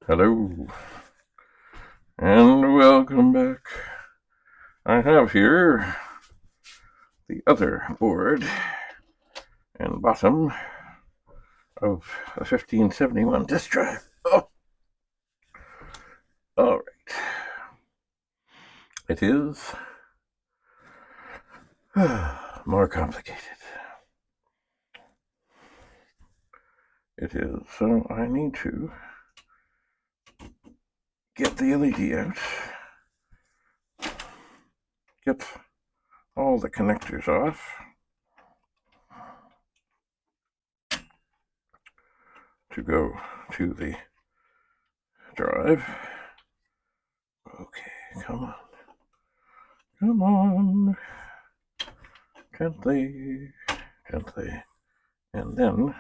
Hello, and welcome back. I have here the other board and bottom of a 1571 disk drive. Oh, all right. It is more complicated. It is, so I need to get the LED out, get all the connectors off, to go to the drive. Okay, come on. Come on. Gently, gently. And then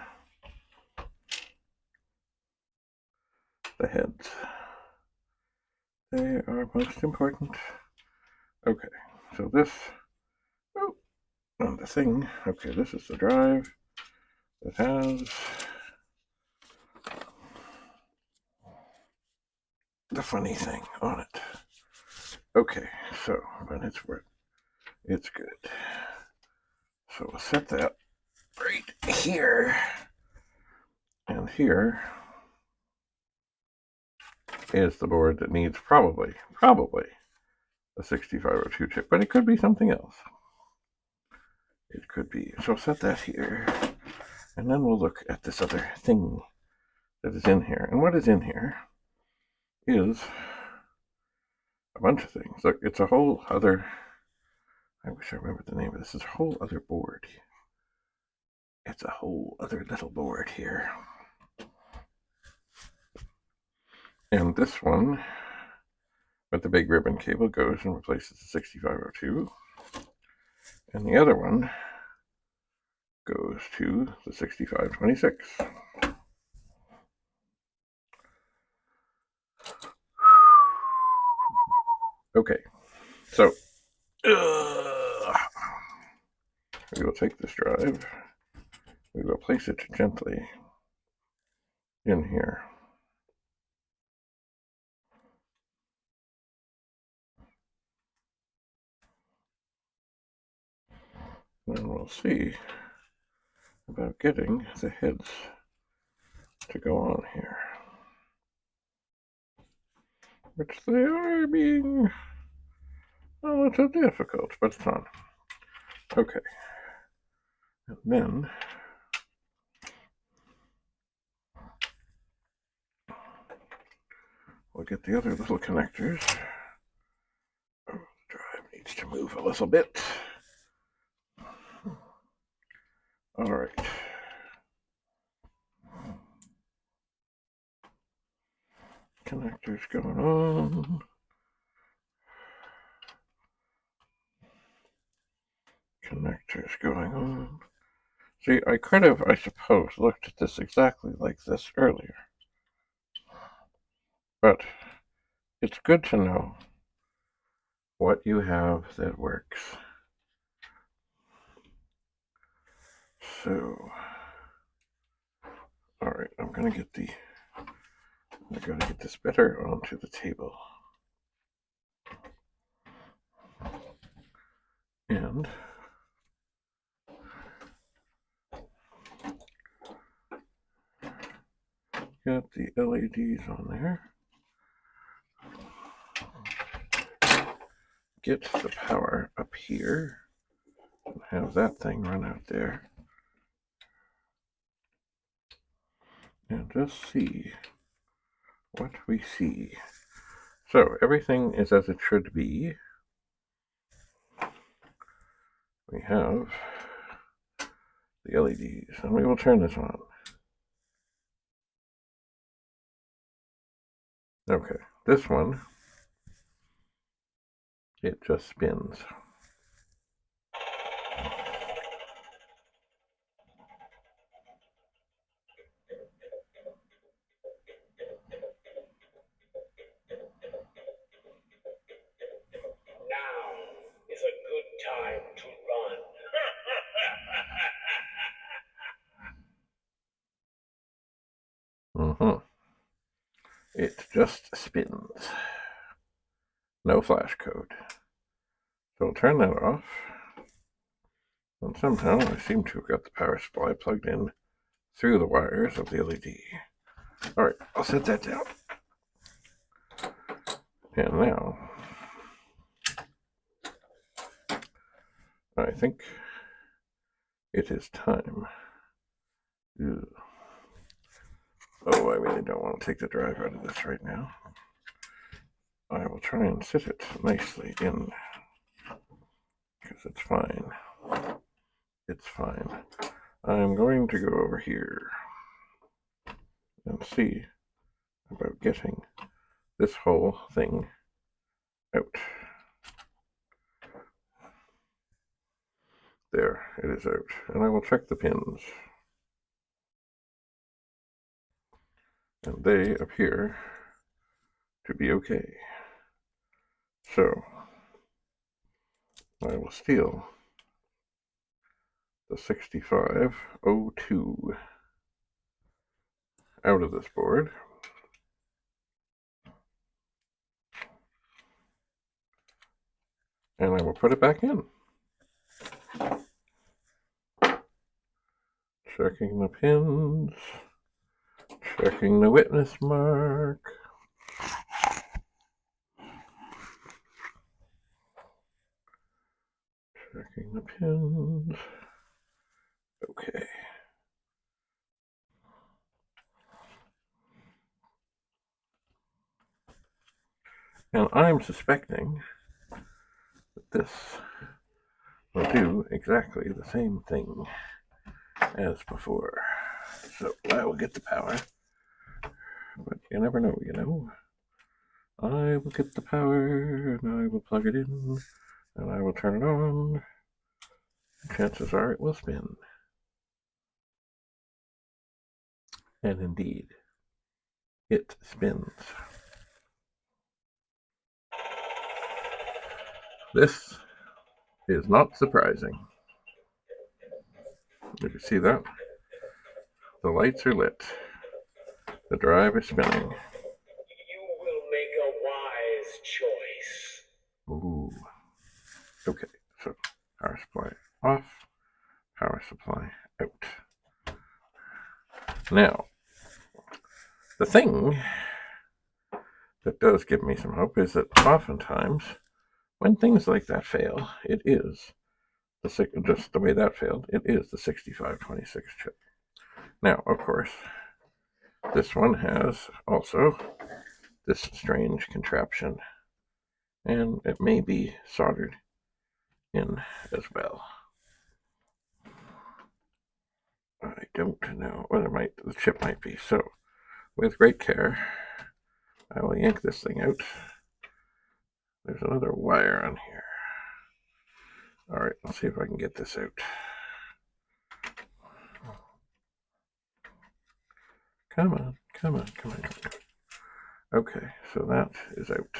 the heads. They are most important. Okay, so this, on the thing. Okay, this is the drive that has the funny thing on it. Okay, so when it's work, it's good. So we'll set that right here. And here is the board that needs probably a 6502 chip, but it could be something else. It could be. So set that here. And then we'll look at this other thing that is in here. And what is in here is a bunch of things. Look, it's a whole other, I wish I remembered the name of this. It's a whole other board. It's a whole other little board here. And this one, with the big ribbon cable, goes and replaces the 6502. And the other one goes to the 6526. Okay, so we will take this drive. We will place it gently in here. And we'll see about getting the heads to go on here. Which they are being a little difficult, but it's on. Okay. And then we'll get the other little connectors. Oh, the drive needs to move a little bit. All right. Connectors going on. Connectors going on. See, I could have, I suppose, looked at this exactly like this earlier. But it's good to know what you have that works. So, all right, I'm gonna get this better onto the table. And got the LEDs on there. Get the power up here. And have that thing run out there. And just see what we see. So everything is as it should be. We have the LEDs, and we will turn this on. Okay, this one, it just spins. Now is a good time to run. It just spins. No flash code. So I'll turn that off. And somehow I seem to have got the power supply plugged in through the wires of the LED. Alright, I'll set that down. And now, I think it is time. Ew. Oh, I really don't want to take the drive out of this right now. I will try and sit it nicely in, because it's fine. It's fine. I'm going to go over here and see about getting this whole thing out. There, it is out. And I will check the pins. And they appear to be okay. So, I will steal the 6502 out of this board. And I will put it back in. Checking the pins. Checking the witness mark. Checking the pins. Okay. And I'm suspecting that this will do exactly the same thing as before. So I will get the power. But you never know, you know. I will get the power, and I will plug it in, and I will turn it on. Chances are it will spin. And indeed, it spins. This is not surprising. Did you see that? The lights are lit. The drive is spinning. You will make a wise choice. Ooh. Okay, so power supply off, power supply out. Now, the thing that does give me some hope is that oftentimes, when things like that fail, it is just the way that failed, it is the 6526 chip. Now, of course, this one has also this strange contraption, and it may be soldered in as well. I don't know. Well, the chip might be. So, with great care, I will yank this thing out. There's another wire on here. Alright, let's see if I can get this out. Come on, come on, come on, come on. Okay, so that is out.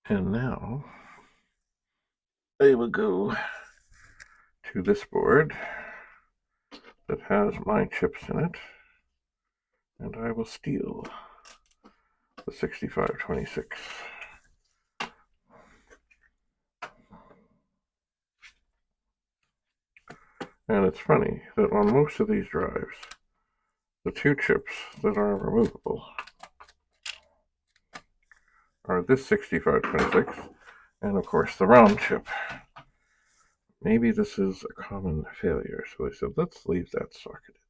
And now, I will go to this board that has my chips in it, and I will steal the 6526. And it's funny that on most of these drives, the two chips that are removable are this 6526 and of course the round chip. Maybe this is a common failure, so I said let's leave that socketed.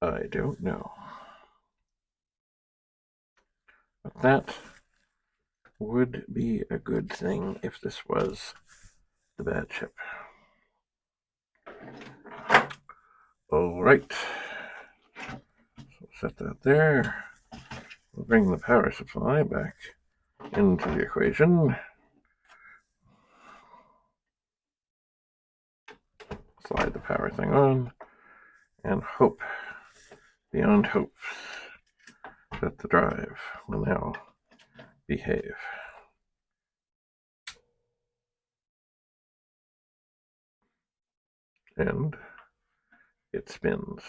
I don't know. But that would be a good thing if this was the bad chip. Alright, so set that there. We'll bring the power supply back into the equation. Slide the power thing on and hope beyond hopes that the drive will now behave. And it spins.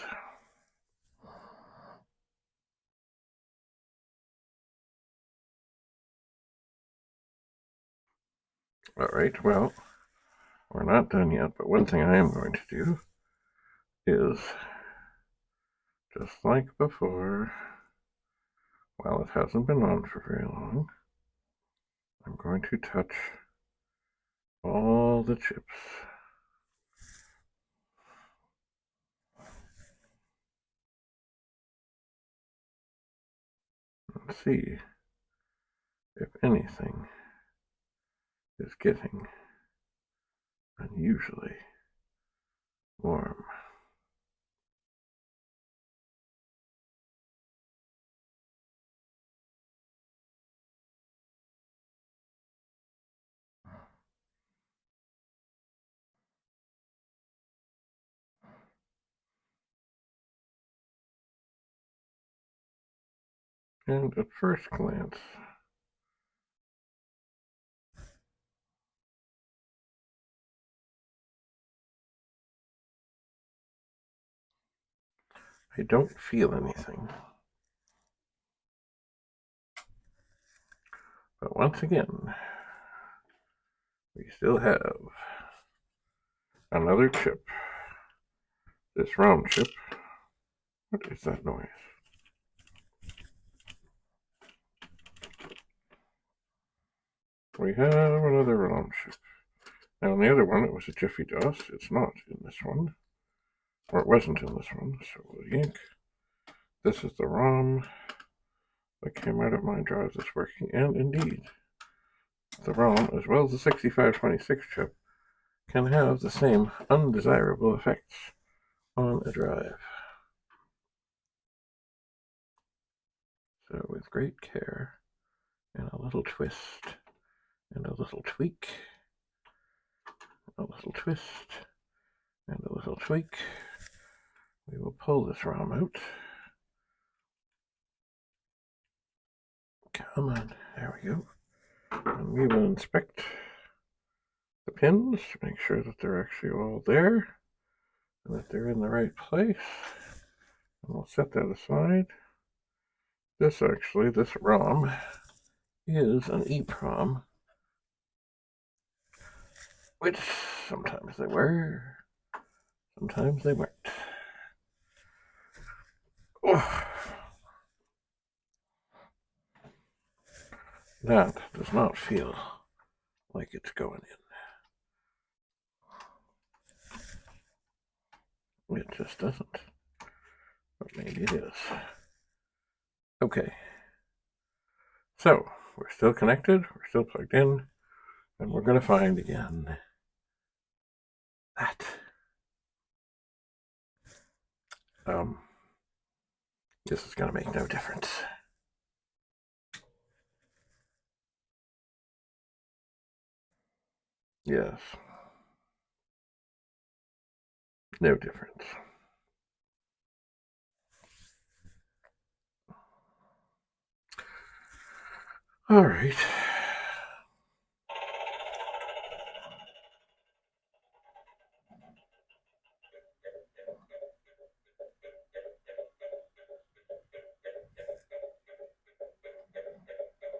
All right, well, we're not done yet, but one thing I am going to do is, just like before, while it hasn't been on for very long, I'm going to touch all the chips. And see if anything is getting unusually warm. And at first glance, I don't feel anything. But once again, we still have another chip. This round chip. What is that noise? We have another round chip. Now, in the other one, it was a Jiffy DOS. It's not in this one. Or it wasn't in this one, so we'll yank. This is the ROM that came out of my drive that's working, and indeed, the ROM, as well as the 6526 chip, can have the same undesirable effects on a drive. So with great care, and a little twist, and a little tweak, a little twist, and a little tweak, we will pull this ROM out. Come on, there we go. And we will inspect the pins to make sure that they're actually all there and that they're in the right place. And we'll set that aside. This ROM is an EEPROM, which sometimes they were, sometimes they weren't. Oh, that does not feel like it's going in. It just doesn't. But maybe it is. Okay. So, we're still connected, we're still plugged in, and we're going to find again that. This is going to make no difference. Yes. No difference. All right.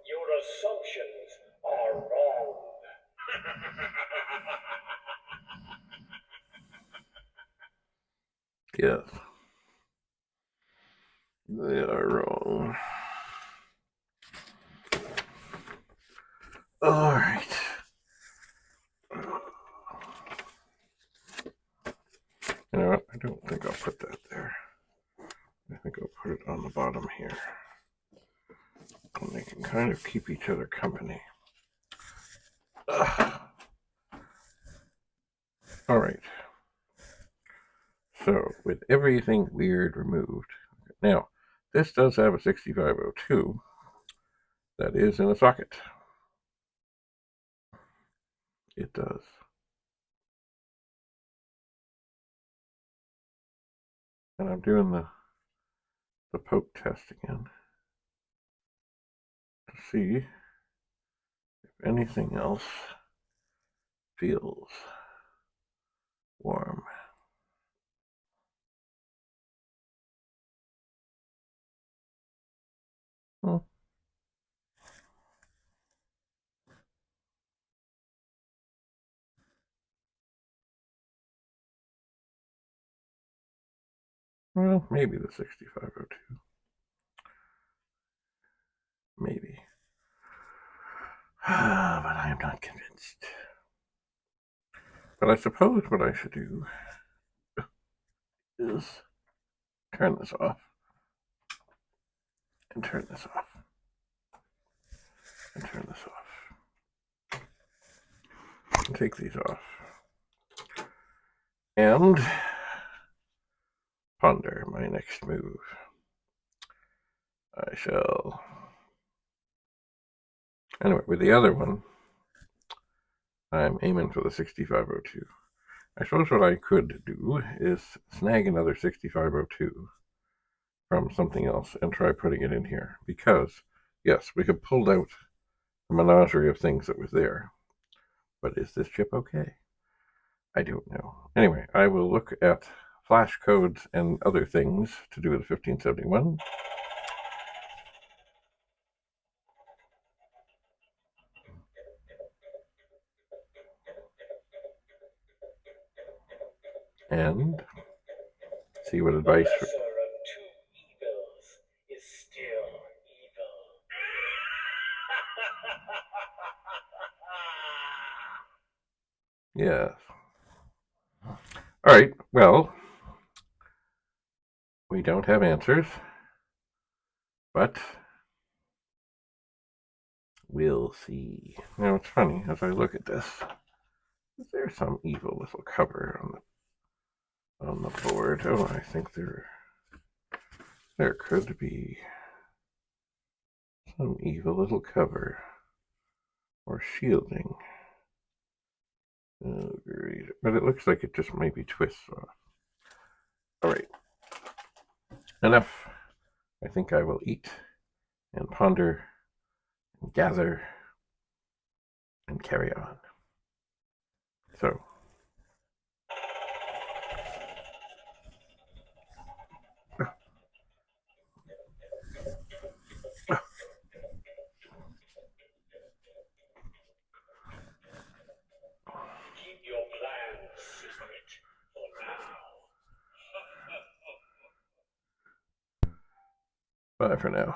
Your assumptions are wrong. Yes. They are wrong. All right. You know what? I don't think I'll put that there. I think I'll put it on the bottom here. And they can kind of keep each other company. Ugh. All right. So, with everything weird removed, now, this does have a 6502 that is in a socket. It does. And I'm doing the poke test again to see if anything else feels warm. Hmm. Well, maybe the 6502. Maybe. But I am not convinced. But I suppose what I should do is turn this off, and turn this off, and turn this off, and take these off, and ponder my next move. I shall... Anyway, with the other one, I'm aiming for the 6502. I suppose what I could do is snag another 6502 from something else and try putting it in here. Because, yes, we have pulled out the menagerie of things that was there. But is this chip okay? I don't know. Anyway, I will look at flash codes and other things to do with 1571. And see what advice... The lesser of two evils is still evil. Yes. All right, well, we don't have answers, but we'll see. Now, it's funny, as I look at this, is there some evil little cover on the board? Oh, I think there could be some evil little cover or shielding. Oh, great. But it looks like it just maybe twists off. All right. Enough. I think I will eat and ponder and gather and carry on. So, Keep your plans secret for now. bye for now.